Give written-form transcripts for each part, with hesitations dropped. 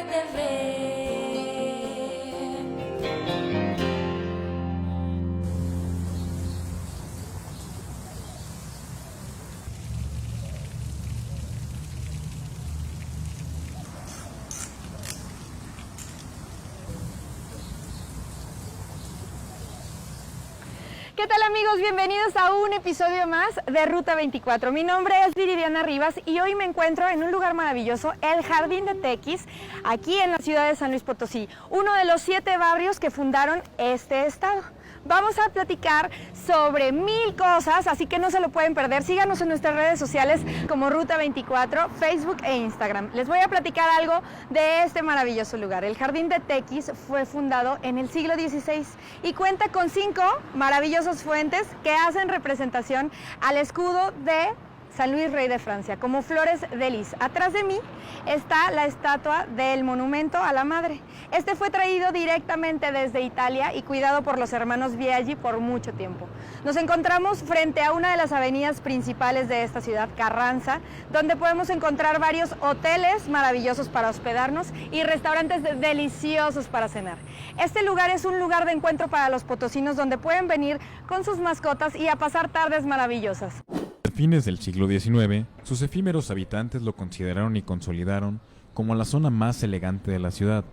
RTV. ¿Qué tal, amigos? Bienvenidos a un episodio más de Ruta 24. Mi nombre es Viridiana Rivas y hoy me encuentro en un lugar maravilloso, el Jardín de Tequis, aquí en la ciudad de San Luis Potosí, uno de los 7 barrios que fundaron este estado. Vamos a platicar sobre 1000 cosas, así que no se lo pueden perder. Síganos en nuestras redes sociales como Ruta 24, Facebook e Instagram. Les voy a platicar algo de este maravilloso lugar. El Jardín de Tequis fue fundado en el siglo XVI y cuenta con 5 maravillosas fuentes que hacen representación al escudo de San Luis, rey de Francia, como flores de lis. Atrás de mí está la estatua del monumento a la madre. Este fue traído directamente desde Italia y cuidado por los hermanos Biaggi por mucho tiempo. Nos encontramos frente a una de las avenidas principales de esta ciudad, Carranza, donde podemos encontrar varios hoteles maravillosos para hospedarnos y restaurantes deliciosos para cenar. Este lugar es un lugar de encuentro para los potosinos donde pueden venir con sus mascotas y a pasar tardes maravillosas. A fines del siglo XIX, sus efímeros habitantes lo consideraron y consolidaron como la zona más elegante de la ciudad,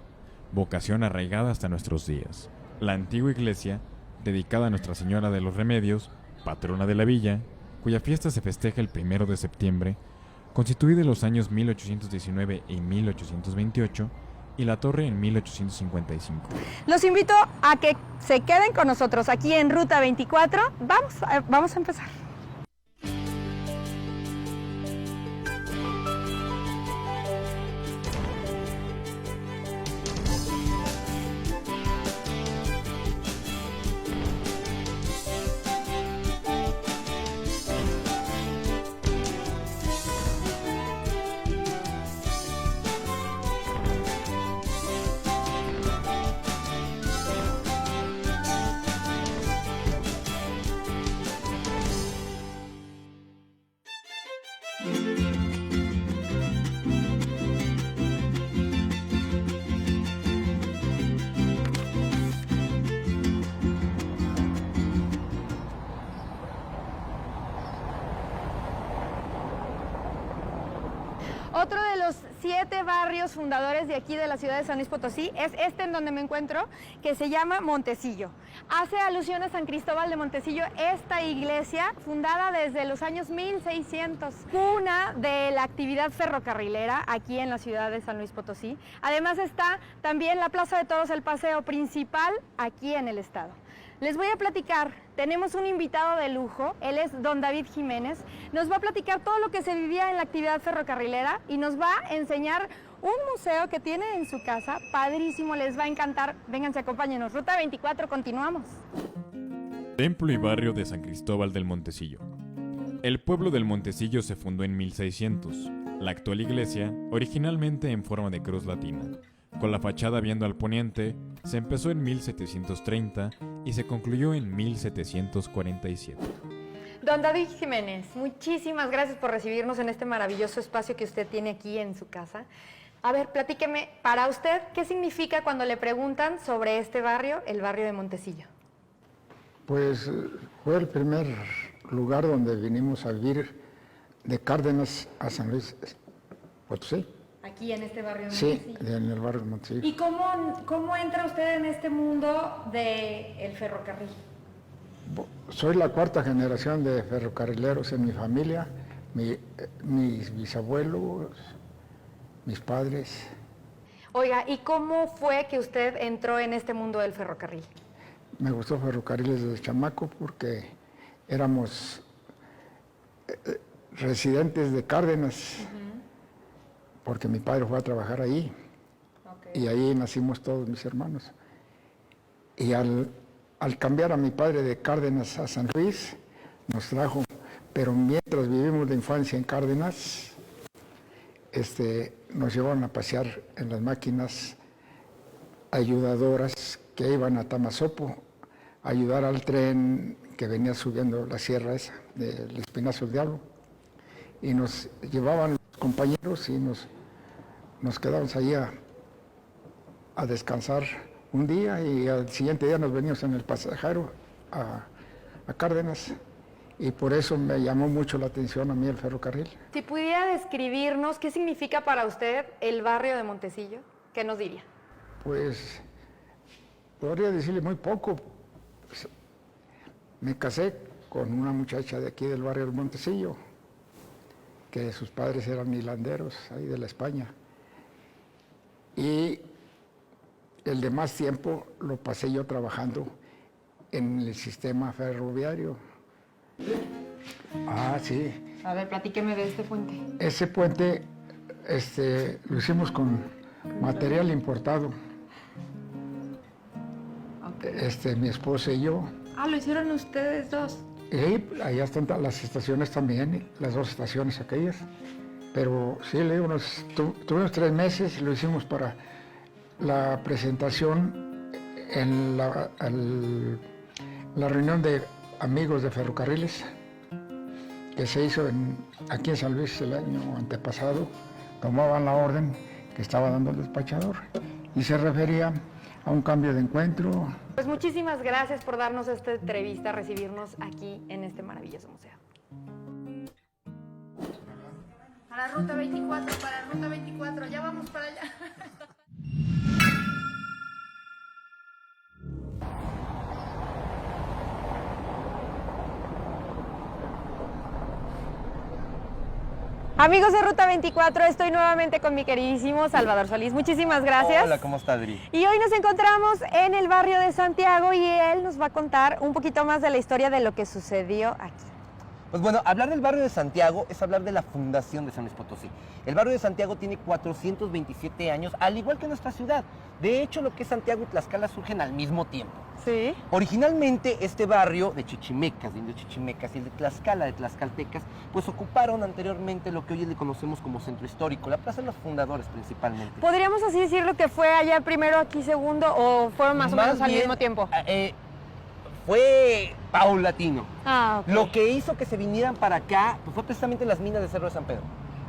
vocación arraigada hasta nuestros días. La antigua iglesia, dedicada a Nuestra Señora de los Remedios, patrona de la villa, cuya fiesta se festeja el 1 de septiembre, constituida en los años 1819 y 1828, y la torre en 1855. Los invito a que se queden con nosotros aquí en Ruta 24. Vamos a empezar. Otro de los 7 barrios fundadores de aquí de la ciudad de San Luis Potosí es este en donde me encuentro, que se llama Montecillo. Hace alusión a San Cristóbal de Montecillo, esta iglesia fundada desde los años 1600, cuna de la actividad ferrocarrilera aquí en la ciudad de San Luis Potosí. Además está también la Plaza de Toros, el paseo principal aquí en el estado. Les voy a platicar, tenemos un invitado de lujo, él es don David Jiménez, nos va a platicar todo lo que se vivía en la actividad ferrocarrilera y nos va a enseñar un museo que tiene en su casa, padrísimo, les va a encantar. Vénganse, acompáñenos, Ruta 24, continuamos. Templo y barrio de San Cristóbal del Montecillo. El pueblo del Montecillo se fundó en 1600, la actual iglesia, originalmente en forma de cruz latina. Con la fachada viendo al poniente, se empezó en 1730 y se concluyó en 1747. Don David Jiménez, muchísimas gracias por recibirnos en este maravilloso espacio que usted tiene aquí en su casa. A ver, platíqueme, para usted, ¿qué significa cuando le preguntan sobre este barrio, el barrio de Montecillo? Pues fue el primer lugar donde vinimos a vivir de Cárdenas a San Luis Potosí. Aquí en este barrio de Sí, Montecillo. en el barrio de Montecillo. ¿Y cómo entra usted en este mundo del ferrocarril? Soy la 4ª generación de ferrocarrileros en mi familia, mis bisabuelos, mis padres. Oiga, ¿y cómo fue que usted entró en este mundo del ferrocarril? Me gustó ferrocarriles desde chamaco porque éramos residentes de Cárdenas, porque mi padre fue a trabajar ahí, y ahí nacimos todos mis hermanos. Y al cambiar a mi padre de Cárdenas a San Luis, nos trajo, pero mientras vivimos la infancia en Cárdenas, nos llevaron a pasear en las máquinas ayudadoras que iban a Tamazopo a ayudar al tren que venía subiendo la sierra esa, del Espinazo del Diablo. Y nos llevaban los compañeros y nos quedábamos allí a descansar un día y al siguiente día nos veníamos en el pasajero a Cárdenas. Y por eso me llamó mucho la atención a mí el ferrocarril. Si pudiera describirnos qué significa para usted el barrio de Montecillo, ¿qué nos diría? Pues podría decirle muy poco. Me casé con una muchacha de aquí del barrio de Montecillo, que sus padres eran hilanderos, ahí de la España. Y el demás tiempo lo pasé yo trabajando en el sistema ferroviario. Ah, sí. A ver, platíqueme de este puente. Ese puente lo hicimos con material importado. Okay. Mi esposa y yo. Ah, lo hicieron ustedes dos. Y allá están las estaciones también, las dos estaciones aquellas. Pero sí, le digo, tuvimos 3 meses y lo hicimos para la presentación en la reunión de amigos de ferrocarriles que se hizo aquí en San Luis el año antepasado. Tomaban la orden que estaba dando el despachador y se refería a un cambio de encuentro. Pues muchísimas gracias por darnos esta entrevista, recibirnos aquí en este maravilloso museo. Para Ruta 24, ya vamos para allá. Amigos de Ruta 24, estoy nuevamente con mi queridísimo Salvador Solís. Muchísimas gracias. Hola, ¿cómo está, Adri? Y hoy nos encontramos en el barrio de Santiago y él nos va a contar un poquito más de la historia de lo que sucedió aquí. Pues bueno, hablar del barrio de Santiago es hablar de la fundación de San Luis Potosí. El barrio de Santiago tiene 427 años, al igual que nuestra ciudad. De hecho, lo que es Santiago y Tlaxcala surgen al mismo tiempo. Sí. Originalmente, este barrio de chichimecas, de indios chichimecas, y el de Tlaxcala, de tlaxcaltecas, pues ocuparon anteriormente lo que hoy le conocemos como centro histórico, la plaza de los fundadores principalmente. ¿Podríamos así decirlo que fue allá primero, aquí segundo, o fueron más o menos al mismo tiempo? Fue paulatino. Ah, ok. Lo que hizo que se vinieran para acá pues, fue precisamente las minas de Cerro de San Pedro.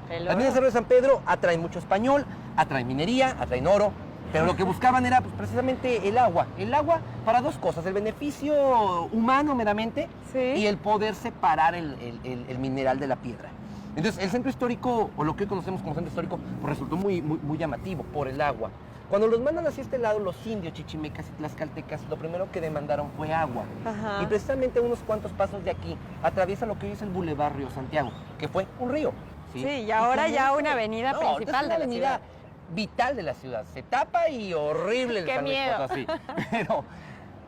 Hello. Las minas de Cerro de San Pedro atraen mucho español, atraen minería, atraen oro, pero lo que buscaban era pues, precisamente el agua. El agua para 2 cosas, el beneficio humano meramente Sí. y el poder separar el mineral de la piedra. Entonces el centro histórico, o lo que hoy conocemos como centro histórico, pues, resultó muy llamativo por el agua. Cuando los mandan hacia este lado, los indios chichimecas y tlaxcaltecas, lo primero que demandaron fue agua. Ajá. Y precisamente unos cuantos pasos de aquí atraviesa lo que hoy es el Boulevard Río Santiago, que fue un río. Sí, y ahora con ya esto- una avenida ahorita principal es una de la avenida ciudad. vital de la ciudad. Se tapa y horrible el ¡Qué San Luis miedo! Potosí. Pero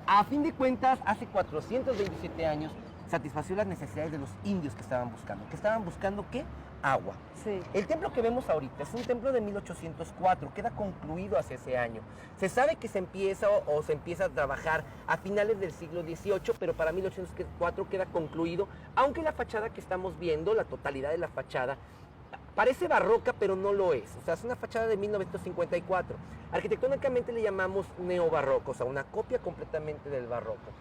a fin de cuentas, hace 427 años satisfació las necesidades de los indios que estaban buscando. ¿Que estaban buscando qué? Agua. Sí. El templo que vemos ahorita es un templo de 1804, queda concluido hacia ese año. Se sabe que se empieza a trabajar a finales del siglo XVIII, pero para 1804 queda concluido, aunque la fachada que estamos viendo, la totalidad de la fachada, parece barroca, pero no lo es. O sea, es una fachada de 1954. Arquitectónicamente le llamamos neobarroco, o sea, una copia completamente del barroco.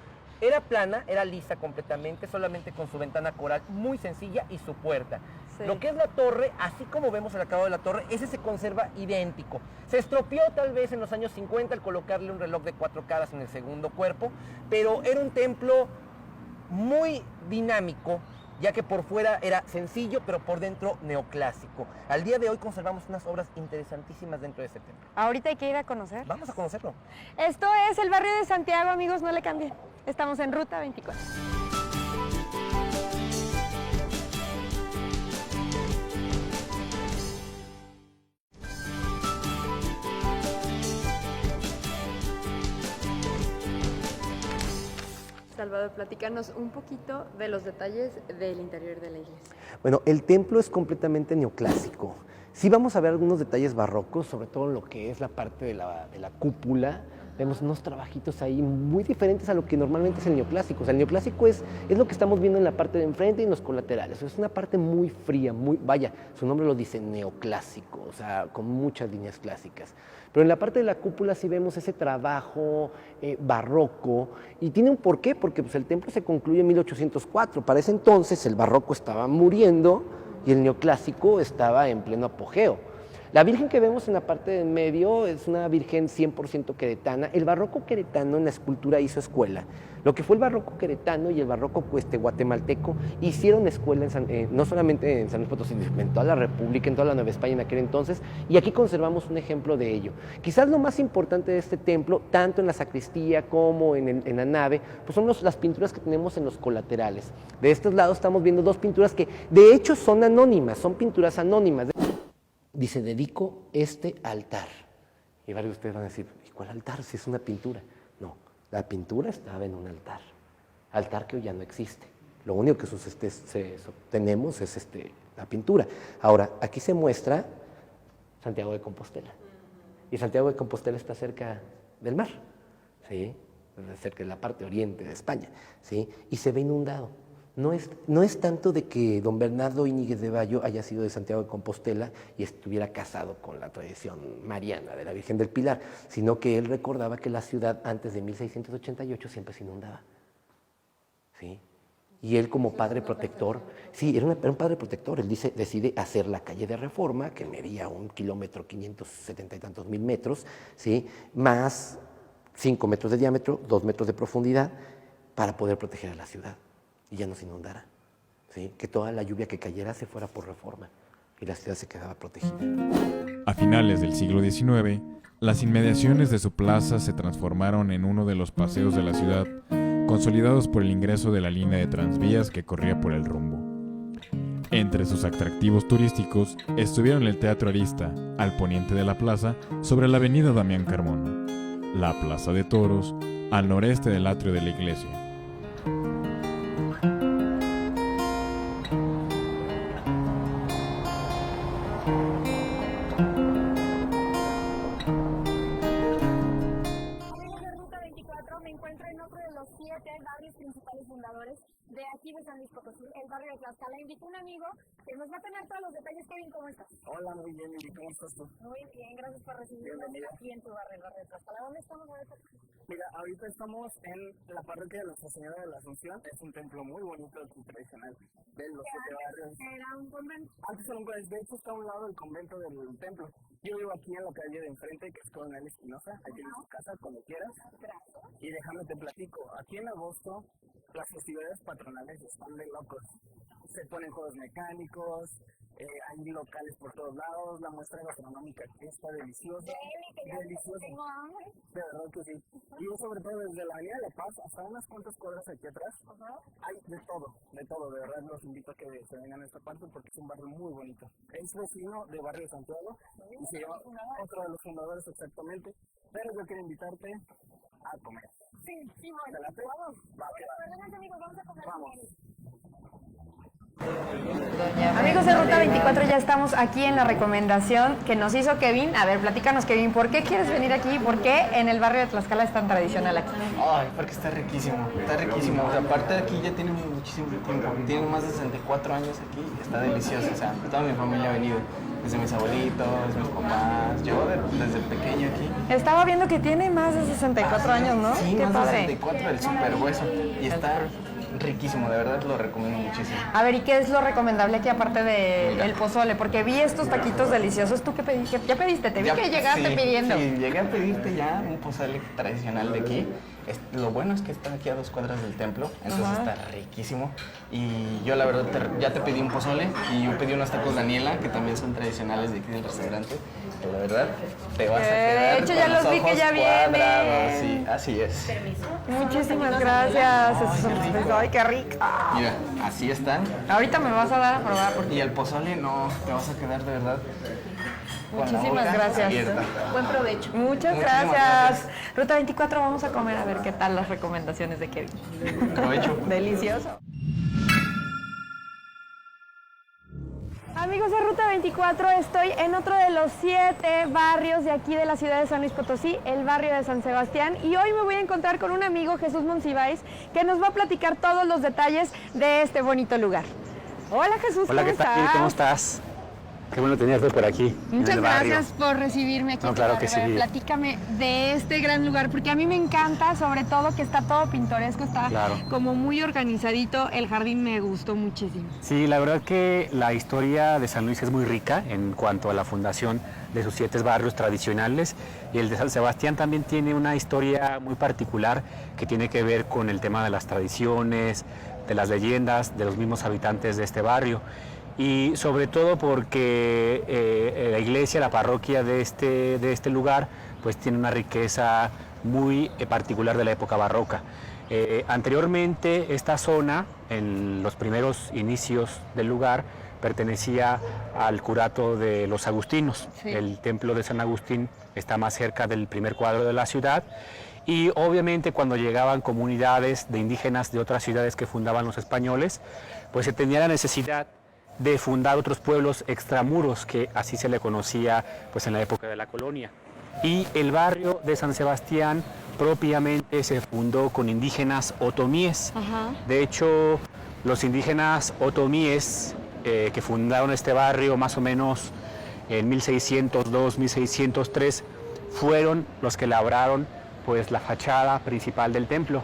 Era plana, era lisa completamente, solamente con su ventana coral muy sencilla y su puerta. Sí. Lo que es la torre, así como vemos el acabado de la torre, ese se conserva idéntico. Se estropeó tal vez en los años 50 al colocarle un reloj de 4 caras en el segundo cuerpo, pero era un templo muy dinámico, ya que por fuera era sencillo, pero por dentro neoclásico. Al día de hoy conservamos unas obras interesantísimas dentro de ese templo. Ahorita hay que ir a conocer. Vamos a conocerlo. Esto es el barrio de Santiago, amigos, no le cambien. Estamos en Ruta 24. Salvador, platícanos un poquito de los detalles del interior de la iglesia. Bueno, el templo es completamente neoclásico. Sí vamos a ver algunos detalles barrocos, sobre todo lo que es la parte de la cúpula. Vemos unos trabajitos ahí muy diferentes a lo que normalmente es el neoclásico. O sea, el neoclásico es lo que estamos viendo en la parte de enfrente y en los colaterales. Es una parte muy fría, vaya, su nombre lo dice, neoclásico, o sea, con muchas líneas clásicas. Pero en la parte de la cúpula sí vemos ese trabajo barroco, y tiene un porqué, porque pues, el templo se concluye en 1804. Para ese entonces el barroco estaba muriendo y el neoclásico estaba en pleno apogeo. La virgen que vemos en la parte de en medio es una virgen 100% queretana. El barroco queretano en la escultura hizo escuela. Lo que fue el barroco queretano y el barroco guatemalteco hicieron escuela no solamente en San Luis Potosí, en toda la República, en toda la Nueva España en aquel entonces, y aquí conservamos un ejemplo de ello. Quizás lo más importante de este templo, tanto en la sacristía como en la nave, pues son las pinturas que tenemos en los colaterales. De estos lados estamos viendo dos pinturas que de hecho son anónimas, son pinturas anónimas. Dice, dedico este altar. Y varios de ustedes van a decir, ¿y cuál altar si es una pintura? No, la pintura estaba en un altar que hoy ya no existe. Lo único que tenemos es la pintura. Ahora, aquí se muestra Santiago de Compostela. Y Santiago de Compostela está cerca del mar, ¿sí? Cerca de la parte oriente de España, ¿sí? Y se ve inundado. No es tanto de que don Bernardo Íñiguez de Bayo haya sido de Santiago de Compostela y estuviera casado con la tradición mariana de la Virgen del Pilar, sino que él recordaba que la ciudad antes de 1688 siempre se inundaba, ¿sí? Y él como padre protector, sí, era un padre protector, él decide hacer la calle de Reforma, que medía 1 kilómetro, 570 y tantos mil metros, ¿sí? Más 5 metros de diámetro, 2 metros de profundidad, para poder proteger a la ciudad y ya no se inundara, ¿sí? Que toda la lluvia que cayera se fuera por Reforma y la ciudad se quedaba protegida. A finales del siglo XIX, las inmediaciones de su plaza se transformaron en uno de los paseos de la ciudad, consolidados por el ingreso de la línea de tranvías que corría por el rumbo. Entre sus atractivos turísticos estuvieron el Teatro Arista, al poniente de la plaza, sobre la avenida Damián Carmona, la Plaza de Toros, al noreste del atrio de la iglesia. De aquí de San Luis Potosí, el barrio de Tlaxcala. Invito a un amigo que nos va a tener todos los detalles. Kevin, ¿cómo estás? Hola, muy bien, Lili, ¿cómo estás tú? Muy bien, gracias por recibirnos aquí en tu barrio, el barrio de Tlaxcala. ¿Dónde estamos ahorita? Mira, ahorita estamos en la parroquia de Nuestra Señora de la Asunción. Es un templo muy bonito y tradicional de los 7 barrios. Era un convento. Antes era un convento, de hecho está a un lado del convento del templo. Yo vivo aquí en la calle de enfrente, que es Coronel Espinosa. Ahí tienes tu casa, cuando quieras. Gracias. Y déjame te platico, aquí en agosto las festividades patronales están de locos. Se ponen juegos mecánicos, hay locales por todos lados, la muestra gastronómica aquí está deliciosa. Deliciosa. De verdad que sí. Y yo sobre todo desde la Avenida de La Paz hasta unas cuantas cuadras aquí atrás, hay de todo, de verdad los invito a que se vengan a esta parte porque es un barrio muy bonito. Es vecino de Barrio de Santiago y se llama otro de los fundadores exactamente, pero yo quiero invitarte a comer. Sí, bueno. ¿Adelante? Vamos. Vamos. Amigos, vamos a comer. Vamos. Amigos de Ruta 24, ya estamos aquí en la recomendación que nos hizo Kevin. A ver, platícanos, Kevin, ¿por qué quieres venir aquí? ¿Por qué en el barrio de Tlaxcala es tan tradicional aquí? Ay, porque está riquísimo, O sea, aparte de aquí ya tiene muchísimo tiempo, tiene más de 64 años aquí, está delicioso, o sea, toda mi familia ha venido, desde mis abuelitos, mis papás, yo desde pequeño aquí. Estaba viendo que tiene más de 64 años, ¿no? Sí, Qué más padre. de 64, el super hueso, y está riquísimo, de verdad lo recomiendo muchísimo. A ver, ¿y qué es lo recomendable aquí aparte del pozole? Porque vi estos taquitos deliciosos. ¿Tú qué pediste? ¿Ya pediste? Te vi que llegaste pidiendo. Sí, llegué a pedirte ya un pozole tradicional de aquí. Lo bueno es que está aquí a 2 cuadras del templo, entonces está riquísimo. Y yo la verdad ya te pedí un pozole y yo pedí unos tacos Daniela, que también son tradicionales de aquí del restaurante. Que la verdad te vas a quedar de hecho, ya los vi que ya vienen. Sí, así es. Muchísimas gracias. Ay, qué rico. Mira, así están. Ahorita me vas a dar a probar. Porque... Y el pozole no, te vas a quedar de verdad. Muchísimas gracias. Abierta. Buen provecho. Muchas Muchísimas gracias. Ruta 24, vamos a comer a ver qué tal las recomendaciones de Kevin. Provecho. Delicioso. Amigos de Ruta 24, estoy en otro de los 7 barrios de aquí de la ciudad de San Luis Potosí, el barrio de San Sebastián, y hoy me voy a encontrar con un amigo, Jesús Monsiváis, que nos va a platicar todos los detalles de este bonito lugar. Hola Jesús, Hola, ¿cómo ¿qué tal? estás? ¿Cómo estás? Qué bueno tenerte por aquí. Muchas en el barrio. gracias por recibirme aquí. No, claro que sí. Platícame de este gran lugar, porque a mí me encanta, sobre todo que está todo pintoresco, está como muy organizadito. El jardín me gustó muchísimo. Sí, la verdad que la historia de San Luis es muy rica en cuanto a la fundación de sus 7 barrios tradicionales, y el de San Sebastián también tiene una historia muy particular que tiene que ver con el tema de las tradiciones, de las leyendas, de los mismos habitantes de este barrio, y sobre todo porque la iglesia, la parroquia de este lugar, pues tiene una riqueza muy particular de la época barroca. Anteriormente esta zona, en los primeros inicios del lugar, pertenecía al curato de los agustinos. Sí. El templo de San Agustín está más cerca del primer cuadro de la ciudad, y obviamente cuando llegaban comunidades de indígenas de otras ciudades que fundaban los españoles, pues se tenía la necesidad de fundar otros pueblos extramuros, que así se le conocía pues en la época de la colonia. Y el barrio de San Sebastián propiamente se fundó con indígenas otomíes. Ajá. De hecho, los indígenas otomíes que fundaron este barrio más o menos en 1602, 1603, fueron los que labraron pues la fachada principal del templo.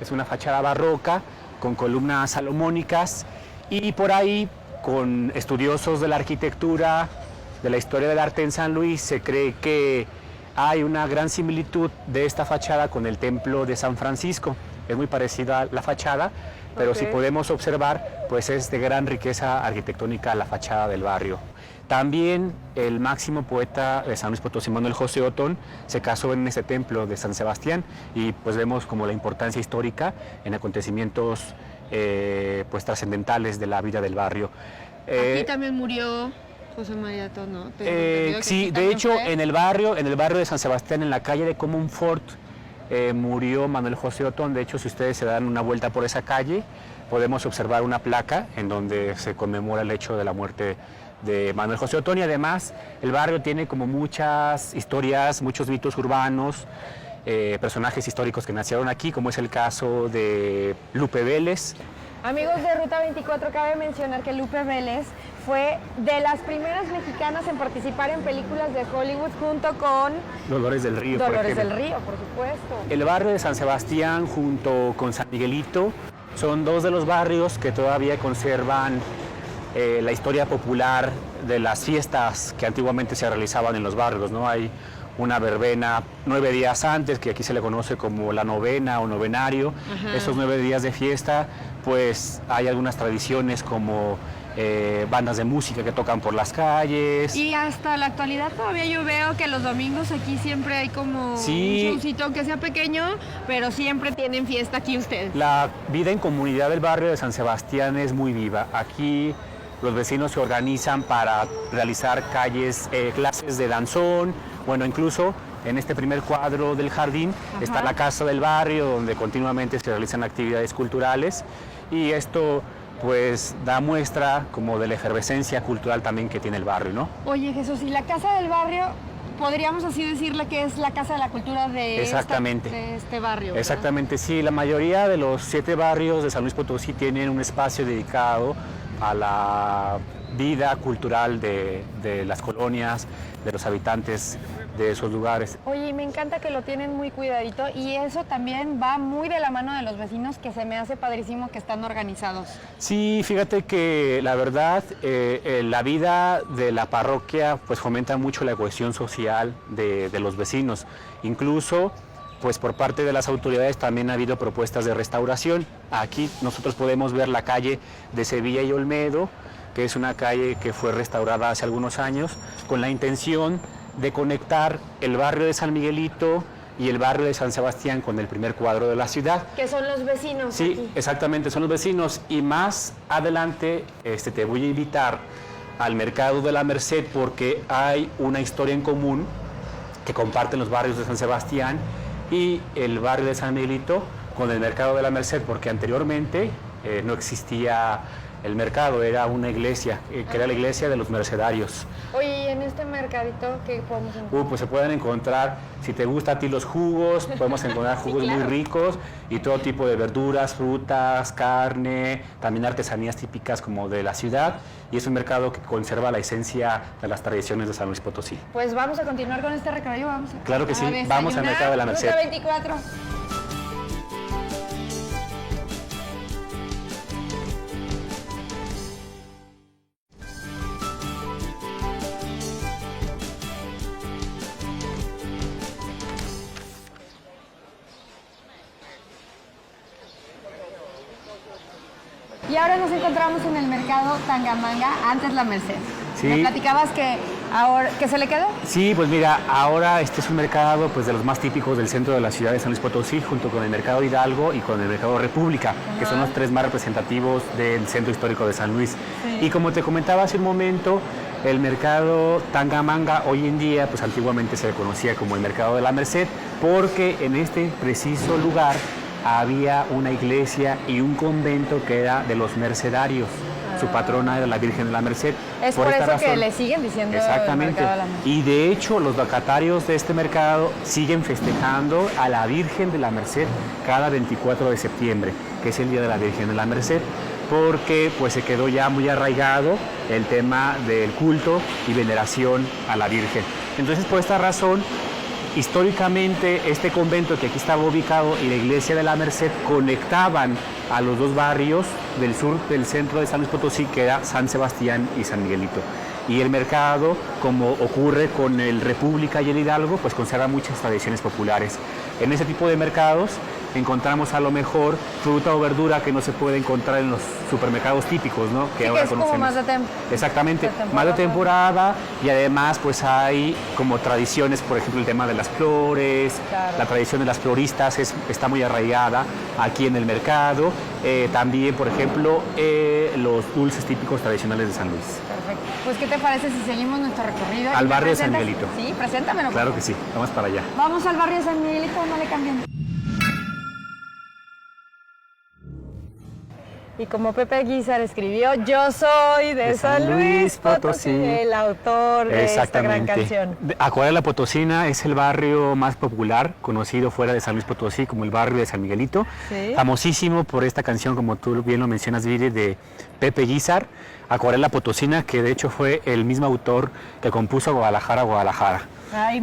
Es una fachada barroca con columnas salomónicas, y por ahí, con estudiosos de la arquitectura, de la historia del arte en San Luis, se cree que hay una gran similitud de esta fachada con el templo de San Francisco. Es muy parecida la fachada, pero Ok. si podemos observar, pues es de gran riqueza arquitectónica la fachada del barrio. También el máximo poeta de San Luis Potosí, Manuel José Otón, se casó en ese templo de San Sebastián, y pues vemos como la importancia histórica en acontecimientos pues trascendentales de la vida del barrio. Aquí también murió José María Otón, ¿no? Tengo entendido que Sí, aquí de también hecho fue. en el barrio de San Sebastián, en la calle de Comonfort, murió Manuel José Otón. De hecho, si ustedes se dan una vuelta por esa calle, podemos observar una placa en donde se conmemora el hecho de la muerte de Manuel José Otón. Y además el barrio tiene como muchas historias, muchos mitos urbanos, personajes históricos que nacieron aquí, como es el caso de Lupe Vélez. Amigos de Ruta 24, cabe mencionar que Lupe Vélez fue de las primeras mexicanas en participar en películas de Hollywood junto con Dolores del Río, por Dolores ejemplo. del Río, por supuesto. El barrio de San Sebastián junto con San Miguelito son dos de los barrios que todavía conservan la historia popular de las fiestas que antiguamente se realizaban en los barrios, ¿no? Hay una verbena 9 días antes, que aquí se le conoce como la novena o novenario. Ajá. Esos 9 días de fiesta, pues hay algunas tradiciones como bandas de música que tocan por las calles. Y hasta la actualidad todavía yo veo que los domingos aquí siempre hay como Sí. un showcito, aunque sea pequeño, pero siempre tienen fiesta aquí ustedes. La vida en comunidad del barrio de San Sebastián es muy viva. Aquí los vecinos se organizan para realizar clases de danzón. Bueno, incluso en este primer cuadro del jardín está la casa del barrio, donde continuamente se realizan actividades culturales, y esto pues da muestra como de la efervescencia cultural también que tiene el barrio, ¿no? Oye, Jesús, y la Casa del Barrio, podríamos así decirle que es la Casa de la Cultura de, Exactamente. de este barrio, ¿verdad? Exactamente, sí. La mayoría de los 7 barrios de San Luis Potosí tienen un espacio dedicado a la vida cultural de las colonias, de los habitantes de esos lugares. Oye, y me encanta que lo tienen muy cuidadito, y eso también va muy de la mano de los vecinos, que se me hace padrísimo que están organizados. Sí, fíjate que la verdad, la vida de la parroquia pues fomenta mucho la cohesión social de los vecinos. Incluso pues por parte de las autoridades también ha habido propuestas de restauración. Aquí nosotros podemos ver la calle de Sevilla y Olmedo, que es una calle que fue restaurada hace algunos años con la intención de conectar el barrio de San Miguelito y el barrio de San Sebastián con el primer cuadro de la ciudad. Que son los vecinos Sí, aquí. exactamente, son los vecinos. Y más adelante te voy a invitar al Mercado de la Merced, porque hay una historia en común que comparten los barrios de San Sebastián y el barrio de San Miguelito con el Mercado de la Merced, porque anteriormente no existía el mercado, era una iglesia, que era la iglesia de los mercedarios. Oye, ¿y en este mercadito qué podemos encontrar? Pues se pueden encontrar, si te gusta a ti los jugos, podemos encontrar jugos claro. muy ricos y todo tipo de verduras, frutas, carne, también artesanías típicas como de la ciudad, y es un mercado que conserva la esencia de las tradiciones de San Luis Potosí. Pues vamos a continuar con este recorrido, vamos a Claro que sí, desayunar. vamos al Mercado de la Merced. Ruta 24. Y ahora nos encontramos en el mercado Tangamanga, antes La Merced. Sí. Me platicabas que ahora que se le quedó. Sí, pues mira, ahora este es un mercado pues de los más típicos del centro de la ciudad de San Luis Potosí, junto con el Mercado Hidalgo y con el Mercado República, que son los tres más representativos del centro histórico de San Luis. Sí. Y como te comentaba hace un momento, el mercado Tangamanga hoy en día, pues antiguamente se le conocía como el Mercado de la Merced, porque en este preciso lugar había una iglesia y un convento que era de los mercedarios. Su patrona era la Virgen de la Merced. Es por esta eso que razón- le siguen diciendo Exactamente. el mercado de la Merced. Y de hecho, los locatarios de este mercado siguen festejando a la Virgen de la Merced cada 24 de septiembre, que es el Día de la Virgen de la Merced, porque pues se quedó ya muy arraigado el tema del culto y veneración a la Virgen. Entonces, por esta razón, históricamente este convento que aquí estaba ubicado y la iglesia de la Merced conectaban a los dos barrios del sur del centro de San Luis Potosí, que era San Sebastián y San Miguelito. Y el mercado, como ocurre con el República y el Hidalgo, pues conserva muchas tradiciones populares. En ese tipo de mercados encontramos a lo mejor fruta o verdura que no se puede encontrar en los supermercados típicos, ¿no? Sí, que es como más de Exactamente, de temporada. más de temporada, y además pues hay como tradiciones, por ejemplo el tema de las flores, Claro. la tradición de las floristas está muy arraigada aquí en el mercado, también por ejemplo los dulces típicos tradicionales de San Luis. Perfecto. Pues, ¿qué te parece si seguimos nuestro recorrido? Al y me barrio de San presentas? Miguelito. Sí, preséntamelo. por Claro favor. que sí, vamos para allá. Vamos al barrio de San Miguelito, no le cambien. Y como Pepe Guizar escribió, yo soy de San Luis Potosí, el autor de esta gran canción. Acuarela Potosina es el barrio más popular, conocido fuera de San Luis Potosí como el barrio de San Miguelito. Sí. Famosísimo por esta canción, como tú bien lo mencionas, Viri, de Pepe Guizar, Acuarela Potosina, que de hecho fue el mismo autor que compuso Guadalajara, Guadalajara. Ay,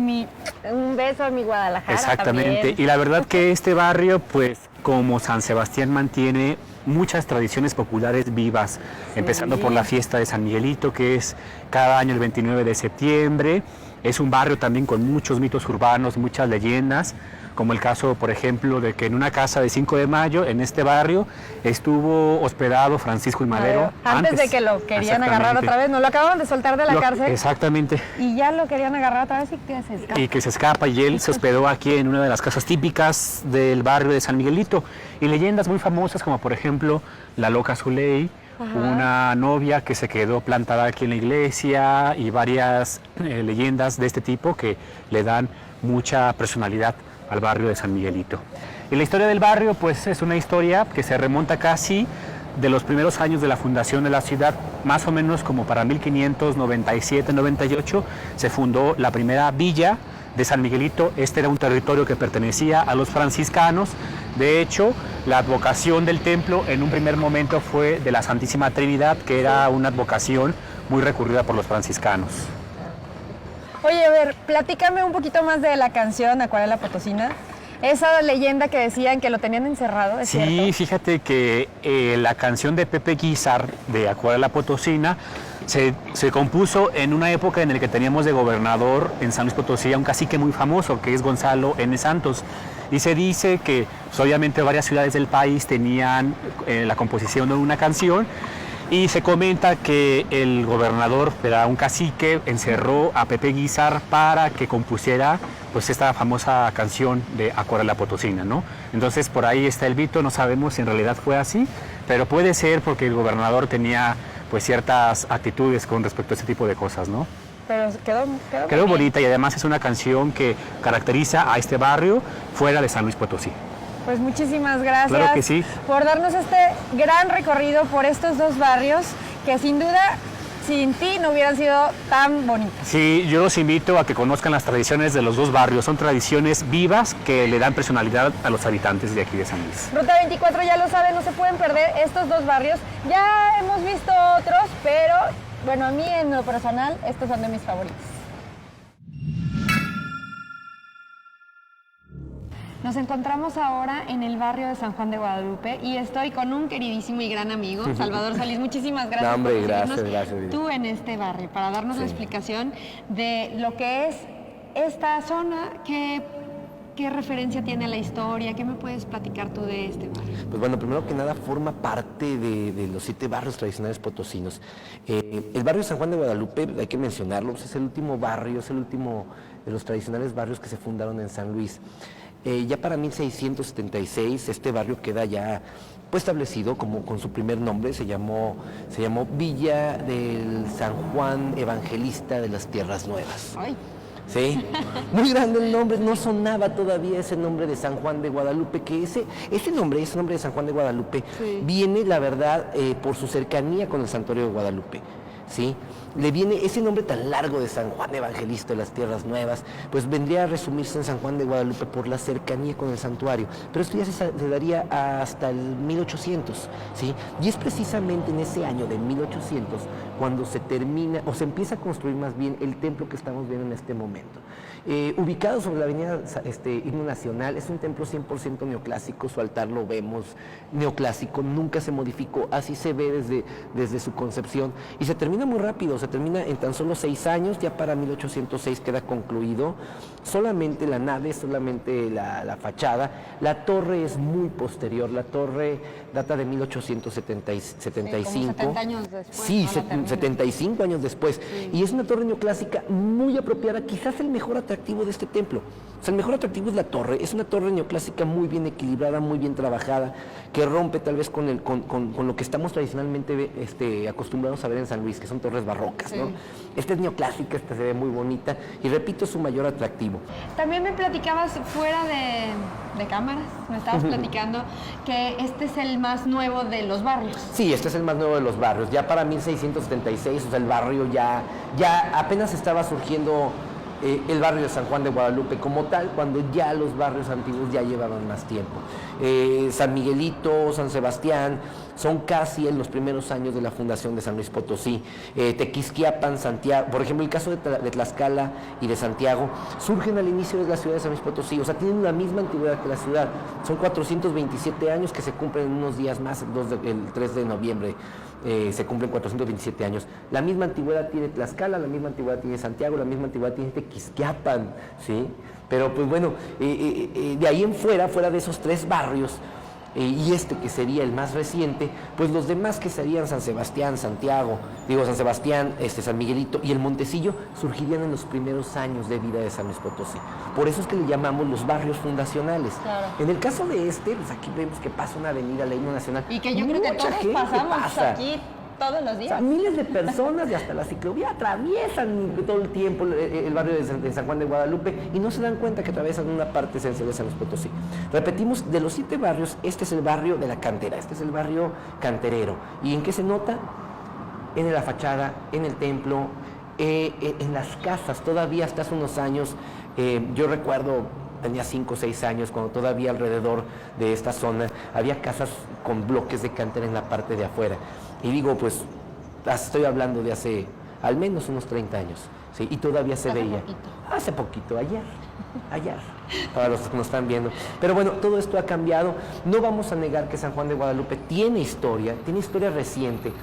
un beso a mi Guadalajara. Exactamente. También. Y la verdad que este barrio, pues como San Sebastián, mantiene muchas tradiciones populares vivas, empezando por la fiesta de San Miguelito, que es cada año el 29 de septiembre. Es un barrio también con muchos mitos urbanos, muchas leyendas, como el caso, por ejemplo, de que en una casa de 5 de mayo, en este barrio, estuvo hospedado Francisco y Madero. Antes de que lo querían agarrar otra vez, nos lo acababan de soltar de la cárcel. Exactamente. Y ya lo querían agarrar otra vez y que se escapa. Y que se escapa, y él se hospedó aquí en una de las casas típicas del barrio de San Miguelito. Y leyendas muy famosas como por ejemplo la loca Zuley, una novia que se quedó plantada aquí en la iglesia, y varias leyendas de este tipo que le dan mucha personalidad al barrio de San Miguelito. Y la historia del barrio pues es una historia que se remonta casi de los primeros años de la fundación de la ciudad, más o menos como para 1597-98, se fundó la primera villa de San Miguelito. Este era un territorio que pertenecía a los franciscanos. De hecho, la advocación del templo en un primer momento fue de la Santísima Trinidad, que era una advocación muy recurrida por los franciscanos. Oye, a ver, platícame un poquito más de la canción Acuarela Potosina. Esa leyenda que decían que lo tenían encerrado, ¿es Sí, cierto? fíjate que la canción de Pepe Guizar de Acuarela Potosina se compuso en una época en la que teníamos de gobernador en San Luis Potosí a un cacique muy famoso, que es Gonzalo N. Santos. Y se dice que pues, obviamente varias ciudades del país tenían la composición de una canción, y se comenta que el gobernador, era un cacique, encerró a Pepe Guizar para que compusiera pues esta famosa canción de Acuarela Potosina, ¿no? Entonces por ahí está el mito, no sabemos si en realidad fue así, pero puede ser porque el gobernador tenía pues ciertas actitudes con respecto a este tipo de cosas, ¿no? Pero quedó Quedó muy bien. bonita, y además es una canción que caracteriza a este barrio fuera de San Luis Potosí. Pues muchísimas gracias Claro que sí. por darnos este gran recorrido por estos dos barrios que sin duda sin ti no hubieran sido tan bonitos. Sí, yo los invito a que conozcan las tradiciones de los dos barrios. Son tradiciones vivas que le dan personalidad a los habitantes de aquí de San Luis. Ruta 24 ya lo saben, no se pueden perder estos dos barrios. Ya hemos visto otros, pero bueno, a mí en lo personal estos son de mis favoritos. Nos encontramos ahora en el barrio de San Juan de Guadalupe y estoy con un queridísimo y gran amigo, Salvador Solís. Muchísimas gracias No, hombre, por recibirnos gracias. tú en este barrio para darnos la explicación de lo que es esta zona que ¿Qué referencia tiene a la historia? ¿Qué me puedes platicar tú de este barrio? Pues bueno, primero que nada forma parte de los 7 barrios tradicionales potosinos. El barrio San Juan de Guadalupe, hay que mencionarlo, pues es el último barrio, es el último de los tradicionales barrios que se fundaron en San Luis. Ya para 1676 este barrio queda ya pues establecido como con su primer nombre, se llamó Villa del San Juan Evangelista de las Tierras Nuevas. Ay. Sí, muy grande el nombre, no sonaba todavía ese nombre de San Juan de Guadalupe, que ese nombre de San Juan de Guadalupe, sí, viene, la verdad, por su cercanía con el santuario de Guadalupe, ¿sí? Le viene ese nombre tan largo de San Juan Evangelista de las Tierras Nuevas, pues vendría a resumirse en San Juan de Guadalupe por la cercanía con el santuario, pero esto ya se daría hasta el 1800, ¿sí? Y es precisamente en ese año de 1800 cuando se termina, o se empieza a construir más bien el templo que estamos viendo en este momento. Ubicado sobre la avenida Himno Nacional, es un templo 100% neoclásico, su altar lo vemos neoclásico, nunca se modificó, así se ve desde su concepción, y se termina muy rápido, se termina en tan solo 6 años, ya para 1806 queda concluido, solamente la nave, solamente la fachada. La torre es muy posterior, la torre data de 1875. Sí, como 70 años después. Sí, ¿no? 75 años después. Sí. Y es una torre neoclásica muy apropiada, quizás el mejor atractivo de este templo. O sea, el mejor atractivo es la torre, es una torre neoclásica muy bien equilibrada, muy bien trabajada, que rompe tal vez con lo que estamos tradicionalmente acostumbrados a ver en San Luis, que son torres barrocas, sí, ¿no? Esta es neoclásica, esta se ve muy bonita, y repito, es su mayor atractivo. También me platicabas fuera de cámaras, me estabas platicando que este es el más nuevo de los barrios. Sí, este es el más nuevo de los barrios, ya para 1676, o sea, el barrio ya apenas estaba surgiendo el barrio de San Juan de Guadalupe como tal, cuando ya los barrios antiguos ya llevaban más tiempo. San Miguelito, San Sebastián, son casi en los primeros años de la fundación de San Luis Potosí. Tequisquiapan, Santiago, por ejemplo, el caso de Tlaxcala y de Santiago, surgen al inicio de la ciudad de San Luis Potosí, o sea, tienen la misma antigüedad que la ciudad. Son 427 años que se cumplen en unos días más, el 3 de noviembre. Se cumplen 427 años. La misma antigüedad tiene Tlaxcala, la misma antigüedad tiene Santiago, la misma antigüedad tiene Tequisquiapan, ¿sí? Pero pues bueno, de ahí en fuera de esos 3 barrios, y que sería el más reciente, pues los demás que serían San Sebastián, San Sebastián, San Miguelito y el Montecillo surgirían en los primeros años de vida de San Luis Potosí. Por eso es que le llamamos los barrios fundacionales. Claro. En el caso de pues aquí vemos que pasa una avenida, la Himno Nacional. Y que yo creo que todos pasamos aquí todos los días. O sea, miles de personas y hasta la ciclovía atraviesan todo el tiempo el barrio de San Juan de Guadalupe y no se dan cuenta que atraviesan una parte esencial de San Luis Potosí. Repetimos, de los 7 barrios, este es el barrio de la cantera, este es el barrio canterero. ¿Y en qué se nota? En la fachada, en el templo, en las casas. Todavía hasta hace unos años, yo recuerdo, tenía 5 o 6 años, cuando todavía alrededor de esta zona había casas con bloques de cantera en la parte de afuera. Y digo, pues, estoy hablando de hace al menos unos 30 años, ¿sí? Y todavía se veía. Hace poquito, ayer, para los que nos están viendo. Pero bueno, todo esto ha cambiado. No vamos a negar que San Juan de Guadalupe tiene historia reciente.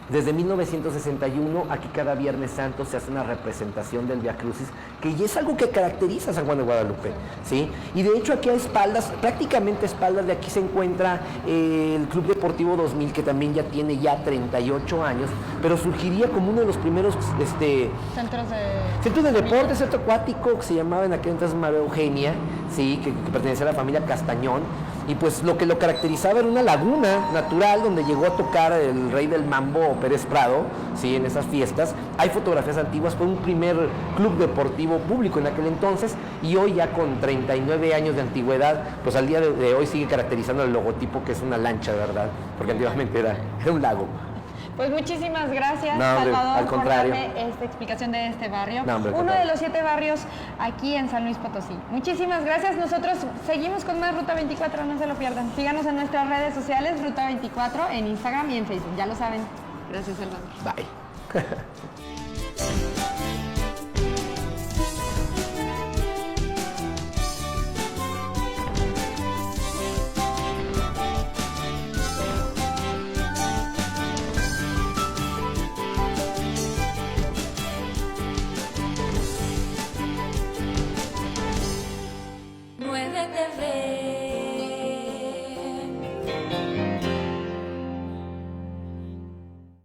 Desde 1961, aquí cada Viernes Santo se hace una representación del Vía Crucis, que ya es algo que caracteriza a San Juan de Guadalupe, ¿sí? Y de hecho aquí a espaldas, prácticamente a espaldas de aquí se encuentra el Club Deportivo 2000, que también ya tiene 38 años, pero surgiría como uno de los primeros centros de deporte, centro acuático, que se llamaba en aquel entonces María Eugenia, ¿sí? que pertenecía a la familia Castañón. Y pues lo que lo caracterizaba era una laguna natural donde llegó a tocar el rey del mambo, Pérez Prado, ¿sí? En esas fiestas. Hay fotografías antiguas, fue un primer club deportivo público en aquel entonces, y hoy ya con 39 años de antigüedad, pues al día de hoy sigue caracterizando el logotipo, que es una lancha, ¿verdad? Porque antiguamente era un lago. Pues muchísimas gracias, no, hombre, Salvador, al contrario, por darme esta explicación de este barrio. No, hombre, uno de los 7 barrios aquí en San Luis Potosí. Muchísimas gracias. Nosotros seguimos con más Ruta 24, no se lo pierdan. Síganos en nuestras redes sociales, Ruta 24, en Instagram y en Facebook. Ya lo saben. Gracias, Salvador. Bye. de TV.